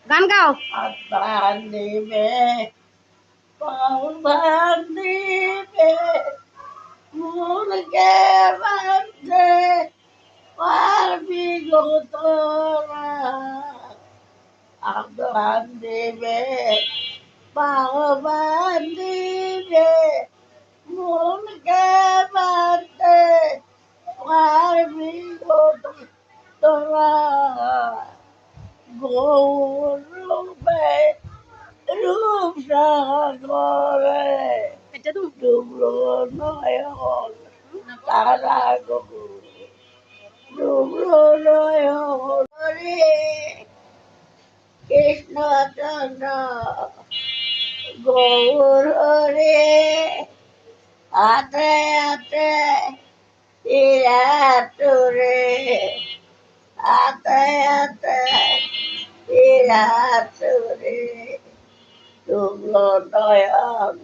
গান গাও। আত্মান দিবে পাওয়ান দিবে মুরগে বাঁধতে পারবি গো তোরা আত্মান দিবে পাওয়ান দিবে মুরগে বাঁধতে পারবি গো তোরা গৌর রূপে রূপ সাগরে এটা তো ডুবলো নয়ন তারা গৌর ডুবলো নয়ন রে কৃষ্ণ চন্দ্র গৌর রে হাতে হাতে ইরাতুরে হাতে হাতে ইরাতুরে ডুবলো নয়ন